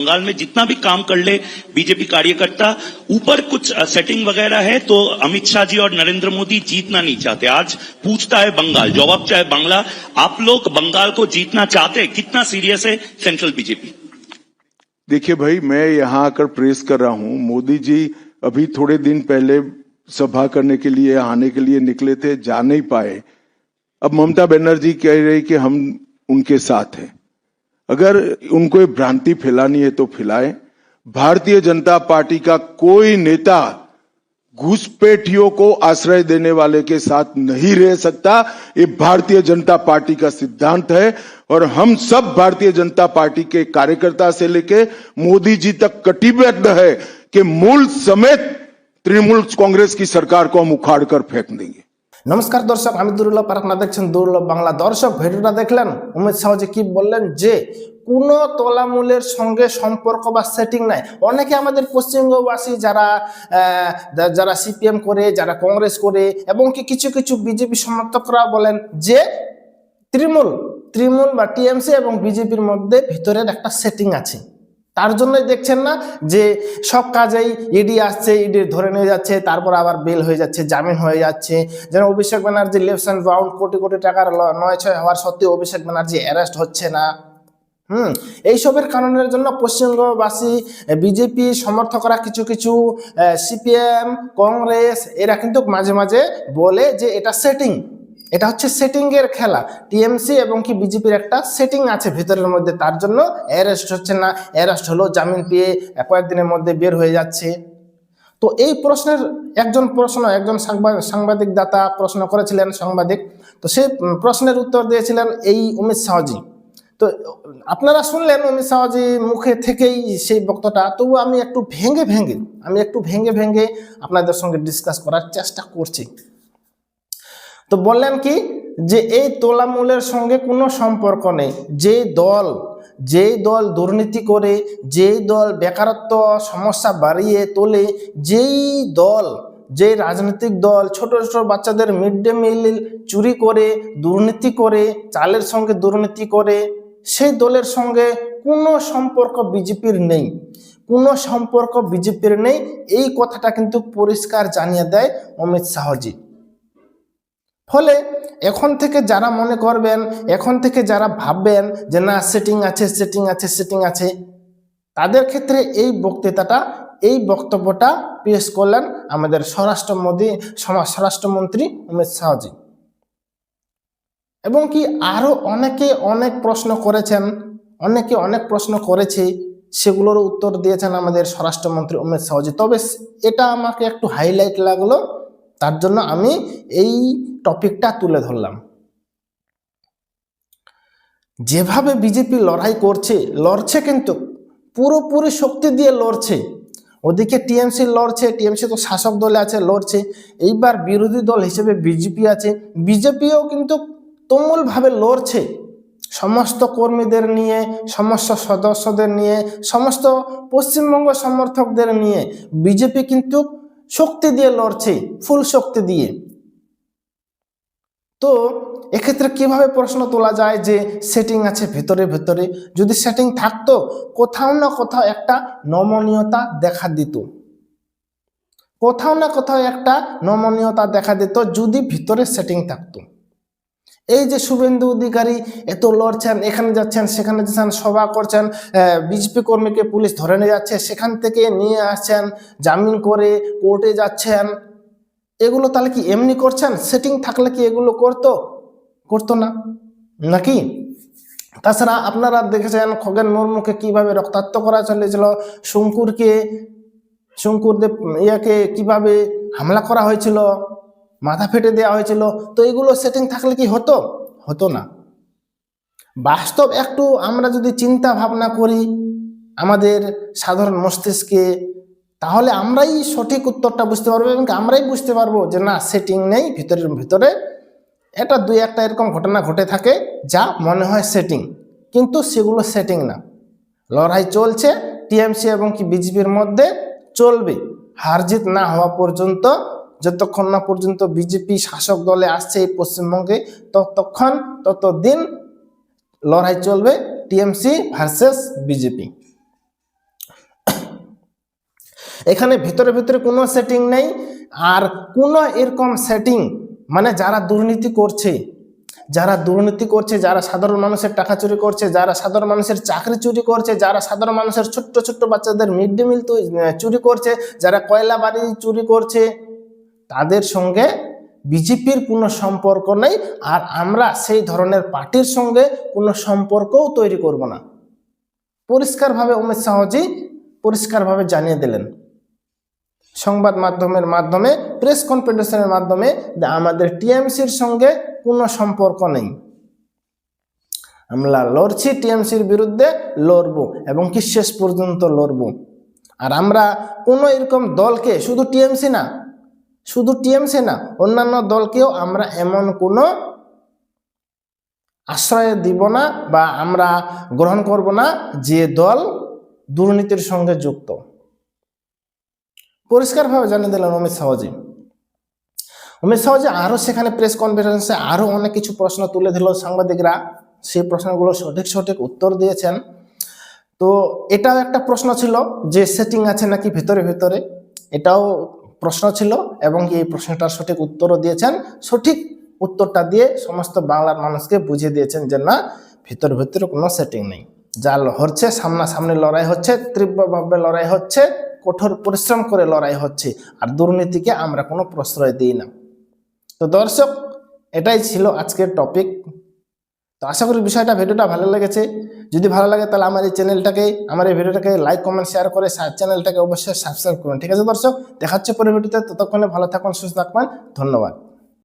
बंगाल में जितना भी काम कर ले बीजेपी कार्यकर्ता, ऊपर कुछ सेटिंग वगैरह है तो अमित शाह जी और नरेंद्र मोदी जीतना नहीं चाहते। आज पूछता है बंगाल, जवाब चाहे बांग्ला, आप लोग बंगाल को जीतना चाहते हैं? कितना सीरियस है सेंट्रल बीजेपी? देखिए भाई, मैं यहाँ आकर प्रेस कर रहा हूँ। मोदी जी अभी थोड़े दिन पहले सभा करने के लिए आने के लिए निकले थे, जा नहीं पाए। अब ममता बनर्जी कह रही कि हम उनके साथ हैं। अगर उनको ये भ्रांति फैलानी है तो फैलाएं। भारतीय जनता पार्टी का कोई नेता घुसपैठियों को आश्रय देने वाले के साथ नहीं रह सकता। ये भारतीय जनता पार्टी का सिद्धांत है और हम सब भारतीय जनता पार्टी के कार्यकर्ता से लेके मोदी जी तक कटिबद्ध है कि मूल समेत तृणमूल कांग्रेस की सरकार को हम उखाड़ कर फेंक देंगे। नमस्कार दर्शक, আমি দুর্লভ আর আপনারা দেখছেন দুর্লভ বাংলা। দর্শক, ভিডিওটা দেখলেন অমিত শাহ জি কি বললেন যে কোনো তলামূলের সঙ্গে সম্পর্ক বা সেটিং নাই। অনেকে আমাদের পশ্চিমবঙ্গবাসী যারা সিপিএম করে, যারা কংগ্রেস করে এবং কি কিছু কিছু বিজেপি সমর্থকরা বলেন যে তৃণমূল বা টিএমসি এবং বিজেপির মধ্যে ভিতরের একটা সেটিং আছে। তার জন্যই দেখছেন না যে সব কাজেই ইডি আসছে, ইডি ধরে নিয়ে যাচ্ছে, তারপর আবার বেল হয়ে যাচ্ছে, জামিন হয়ে যাচ্ছে। যেন Abhishek Banerjee left and round crore crore টাকার ৯-৬ হওয়ার সত্ত্বেও অভিষেক ব্যানার্জি অ্যারেস্ট হচ্ছে না। এইসবের কারণের জন্য পশ্চিমবঙ্গবাসী বিজেপি সমর্থকরা কিছু কিছু সিপিএম কংগ্রেস এরা কিন্তু মাঝে মাঝে বলে যে এটা সেটিং, এটা হচ্ছে সেটিং এর খেলা। টিএমসি এবং কি বিজেপির একটা সেটিং আছে ভিতরের মধ্যে, তার জন্য অ্যারেস্ট হচ্ছে না। অ্যারেস্ট হলো, জামিন পেয়ে কয়েকদিনের মধ্যে বের হয়ে যাচ্ছে। তো এই প্রশ্নের একজন সাংবাদিক দাতা প্রশ্ন করেছিলেন, সাংবাদিক। তো সেই প্রশ্নের উত্তর দিয়েছিলেন এই অমিত শাহজি। তো আপনারা শুনলেন অমিত শাহজি মুখে থেকেই সেই বক্তব্যটা। তবু আমি একটু ভেঙে ভেঙে আপনাদের সঙ্গে ডিসকাস করার চেষ্টা করছি। তো বললেন কি যে এই তোলামূলের সঙ্গে কোনো সম্পর্ক নেই। যেই দল দুর্নীতি করে, যেই দল বেকারত্ব সমস্যা বাড়িয়ে তোলে, যেই রাজনৈতিক দল ছোট ছোট বাচ্চাদের মিড ডে মিল চুরি করে, দুর্নীতি করে, চালের সঙ্গে দুর্নীতি করে, সেই দলের সঙ্গে কোনো সম্পর্ক বিজেপির নেই। এই কথাটা কিন্তু পরিষ্কার জানিয়ে দেয় অমিত শাহজি। ফলে এখন থেকে যারা মনে করবেন, এখন থেকে যারা ভাববেন যে না সেটিং আছে, তাদের ক্ষেত্রে এই বক্তব্যটা পেশ করলেন আমাদের স্বরাষ্ট্রমন্ত্রী অমিত শাহজি। এবং কি আরো অনেকে অনেক প্রশ্ন করেছে, সেগুলোর উত্তর দিয়েছেন আমাদের স্বরাষ্ট্রমন্ত্রী অমিত শাহজি। তবে এটা আমাকে একটু হাইলাইট লাগলো, তার জন্য আমি এই টপিকটা তুলে ধরলাম। যেভাবে বিজেপি লড়ছে কিন্তু পুরোপুরি শক্তি দিয়ে লড়ছে। ওদিকে টিএমসি লড়ছে, টিএমসি তো শাসক দলে আছে, লড়ছে। এইবার বিরোধী দল হিসেবে বিজেপি আছে, বিজেপিও কিন্তু তুমুলভাবে লড়ছে। সমস্ত কর্মীদের নিয়ে, সমস্ত সদস্যদের নিয়ে, সমস্ত পশ্চিমবঙ্গ সমর্থকদের নিয়ে বিজেপি কিন্তু শক্তি দিয়ে লড়ছে, ফুল শক্তি দিয়ে। তো এক্ষেত্রে কিভাবে প্রশ্ন তোলা যায় যে সেটিং আছে ভিতরে? যদি সেটিং থাকতো, কোথাও না কোথাও একটা নমনীয়তা দেখা দিত, যদি ভিতরে সেটিং থাকতো। এই যে শুভেন্দু অধিকারী এত লড়ছেন, এখানে যাচ্ছেন সেখানে যাচ্ছেন, সভা করছেন, বিজেপি কর্মীকে পুলিশ ধরে নিয়ে যাচ্ছে, সেখান থেকে নিয়ে আসছেন জামিন করে, কোর্টে যাচ্ছেন, এগুলো তাহলে কি এমনি করছেন? সেটিং থাকলে কি এগুলো করতো না নাকি? তাছাড়া আপনারা দেখেছেন খগেন মুর্মুকে কিভাবে রক্তাক্ত করা চলেছিল, শঙ্কুরদেব কিভাবে হামলা করা হয়েছিল, মাথা ফেটে দেওয়া হয়েছিল। তো এগুলো সেটিং থাকলে কি হতো না? বাস্তব একটু আমরা যদি চিন্তা ভাবনা করি আমাদের সাধারণ মস্তিষ্কে, তাহলে আমরাই সঠিক উত্তরটা বুঝতে পারবো এবং আমরাই বুঝতে পারবো যে না সেটিং নেই, ভিতরে এটা দুই একটা এরকম ঘটনা ঘটে থাকে যা মনে হয় সেটিং, কিন্তু সেগুলো সেটিং না। লড়াই চলছে টিএমসি এবং কি বিজেপির মধ্যে, চলবে হার জিত না হওয়া পর্যন্ত। যতক্ষণ না পর্যন্ত বিজেপি শাসক দলে আসছে এই পশ্চিমবঙ্গে, ততদিন লড়াই চলবে টিএমসি ভার্সেস বিজেপি। এখানে ভিতরে ভিতরে কোনো সেটিং নেই, আর কোনো এরকম সেটিং মানে যারা দুর্নীতি করছে, যারা সাধারণ মানুষের টাকা চুরি করছে, যারা সাধারণ মানুষের চাকরি চুরি করছে, যারা সাধারণ মানুষের ছোট্ট ছোট্ট বাচ্চাদের মিড ডে মিল চুরি করছে, যারা কয়লা বাড়ি চুরি করছে, তাদের সঙ্গে বিজেপির কোনো সম্পর্ক নেই। আর আমরা সেই ধরনের পার্টির সঙ্গে কোনো সম্পর্কও তৈরি করব না। পরিষ্কারভাবে অমিত শাহজি পরিষ্কারভাবে জানিয়ে দিলেন সংবাদ মাধ্যমের মাধ্যমে, প্রেস কনফারেন্সের মাধ্যমে, যে আমাদের টিএমসির সঙ্গে কোনো সম্পর্ক নেই। আমরা লড়ছি টিএমসির বিরুদ্ধে, লড়বো এবং কি শেষ পর্যন্ত লড়বো। আর আমরা কোনো এরকম দলকে, শুধু টিএমসি না অন্যান্য দলকেও আমরা এমন কোনো আশ্রয় দিব না বা আমরা গ্রহণ করব না যে দল দুর্নীতির সঙ্গে যুক্ত। পরিষ্কারভাবে জানিয়ে দিলেন অমিত শাহজি। আরো সেখানে প্রেস কনফারেন্সে আরো অনেক কিছু প্রশ্ন তুলে দিল সাংবাদিকরা, সেই প্রশ্নগুলো সঠিক উত্তর দিয়েছেন। তো এটাও একটা প্রশ্ন ছিল যে সেটিং আছে নাকি ভিতরে ভিতরে, এটাও প্রশ্ন ছিল এবং এই প্রশ্নটার সঠিক উত্তরও দিয়েছেন। সঠিক উত্তরটা দিয়ে সমস্ত বাংলার মানুষকে বুঝিয়ে দিয়েছেন যে না, ভিতরে ভিতরে কোনো সেটিং নেই, যা হচ্ছে সামনাসামনি লড়াই হচ্ছে, তীব্রভাবে লড়াই হচ্ছে, কঠোর পরিশ্রম করে লড়াই হচ্ছে, আর দুর্নীতিকে আমরা কোনো প্রশ্রয় দিই না। তো দর্শক, এটাই ছিল আজকের টপিক। তো আশা করি ভিডিওটা ভালো লেগেছে। যদি ভালো লাগে তাহলে আমার এই ভিডিওটাকে লাইক কমেন্ট শেয়ার করে চ্যানেলটাকে অবশ্যই সাবস্ক্রাইব করুন। ঠিক আছে দর্শক, দেখা হচ্ছে পরের ভিডিওতে। ততক্ষণে ভালো থাকুন, সুস্থ থাকবেন। ধন্যবাদ।